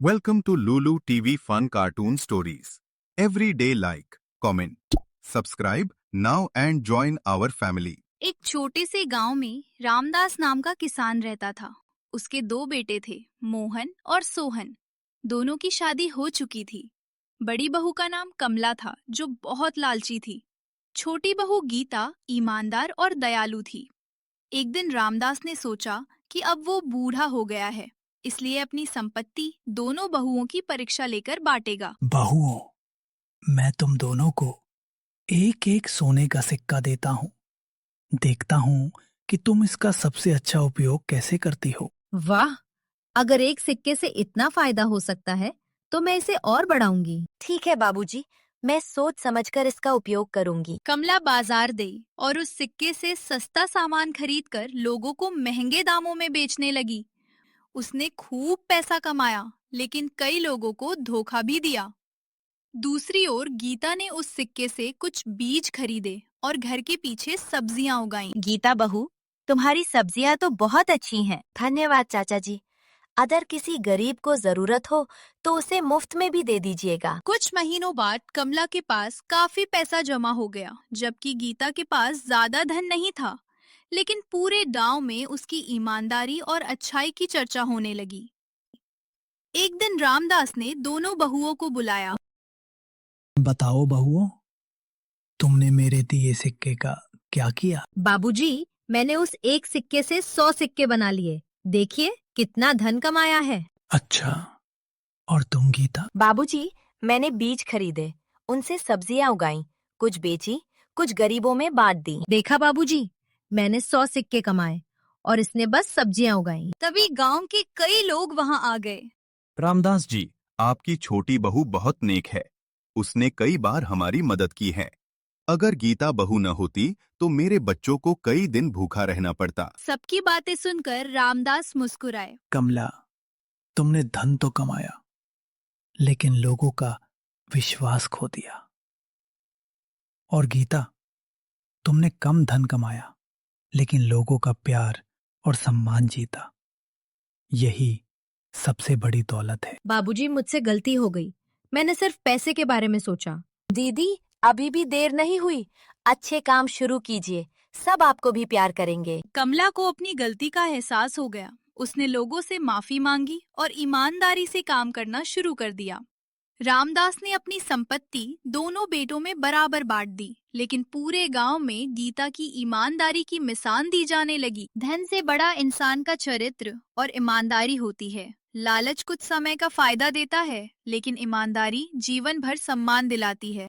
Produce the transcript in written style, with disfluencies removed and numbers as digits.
Welcome to Lulu TV Fun Cartoon Stories. Every day like, comment, subscribe now and join our family. एक छोटे से गांव में रामदास नाम का किसान रहता था। उसके दो बेटे थे, मोहन और सोहन। दोनों की शादी हो चुकी थी। बड़ी बहू का नाम कमला था, जो बहुत लालची थी। छोटी बहू गीता ईमानदार और दयालु थी। एक दिन रामदास ने सोचा कि अब वो बूढ़ा हो गया है, इसलिए अपनी संपत्ति दोनों बहुओं की परीक्षा लेकर बांटेगा। बहुओं, मैं तुम दोनों को एक एक सोने का सिक्का देता हूँ। देखता हूँ कि तुम इसका सबसे अच्छा उपयोग कैसे करती हो। वाह! अगर एक सिक्के से इतना फायदा हो सकता है, तो मैं इसे और बढ़ाऊंगी। ठीक है बाबूजी, मैं सोच समझकर इसका उपयोग करूंगी। कमला बाजार गई और उस सिक्के से सस्ता सामान खरीदकर लोगों को महंगे दामों में बेचने लगी। उसने खूब पैसा कमाया, लेकिन कई लोगों को धोखा भी दिया। दूसरी ओर गीता ने उस सिक्के से कुछ बीज खरीदे और घर के पीछे सब्जियां उगाईं। गीता बहू, तुम्हारी सब्जियां तो बहुत अच्छी हैं। धन्यवाद चाचा जी। अगर किसी गरीब को जरूरत हो तो उसे मुफ्त में भी दे दीजिएगा। कुछ महीनों बाद कमला के पास काफी पैसा जमा हो गया, जबकि गीता के पास ज्यादा धन नहीं था। लेकिन पूरे गांव में उसकी ईमानदारी और अच्छाई की चर्चा होने लगी। एक दिन रामदास ने दोनों बहुओं को बुलाया। बताओ बहुओं, तुमने मेरे दिए सिक्के का क्या किया? बाबूजी, मैंने उस एक सिक्के से 100 सिक्के बना लिए। देखिए कितना धन कमाया है। अच्छा, और तुम गीता? बाबूजी, मैंने बीज खरीदे, उनसे सब्जियां उगाई, कुछ बेची, कुछ गरीबों में बांट दी। देखा बाबूजी, मैंने 100 सिक्के कमाए और इसने बस सब्जियां उगाई। तभी गांव के कई लोग वहां आ गए। रामदास जी, आपकी छोटी बहू बहुत नेक है। उसने कई बार हमारी मदद की है। अगर गीता बहू न होती तो मेरे बच्चों को कई दिन भूखा रहना पड़ता। सबकी बातें सुनकर रामदास मुस्कुराए। कमला, तुमने धन तो कमाया, लेकिन लोगों का विश्वास खो दिया। और गीता, तुमने कम धन कमाया, लेकिन लोगों का प्यार और सम्मान जीता। यही सबसे बड़ी दौलत है। बाबूजी, मुझसे गलती हो गई। मैंने सिर्फ पैसे के बारे में सोचा। दीदी, अभी भी देर नहीं हुई। अच्छे काम शुरू कीजिए, सब आपको भी प्यार करेंगे। कमला को अपनी गलती का एहसास हो गया। उसने लोगों से माफी मांगी और ईमानदारी से काम करना शुरू कर दिया। रामदास ने अपनी संपत्ति दोनों बेटों में बराबर बांट दी, लेकिन पूरे गांव में गीता की ईमानदारी की मिसाल दी जाने लगी। धन से बड़ा इंसान का चरित्र और ईमानदारी होती है। लालच कुछ समय का फायदा देता है, लेकिन ईमानदारी जीवन भर सम्मान दिलाती है।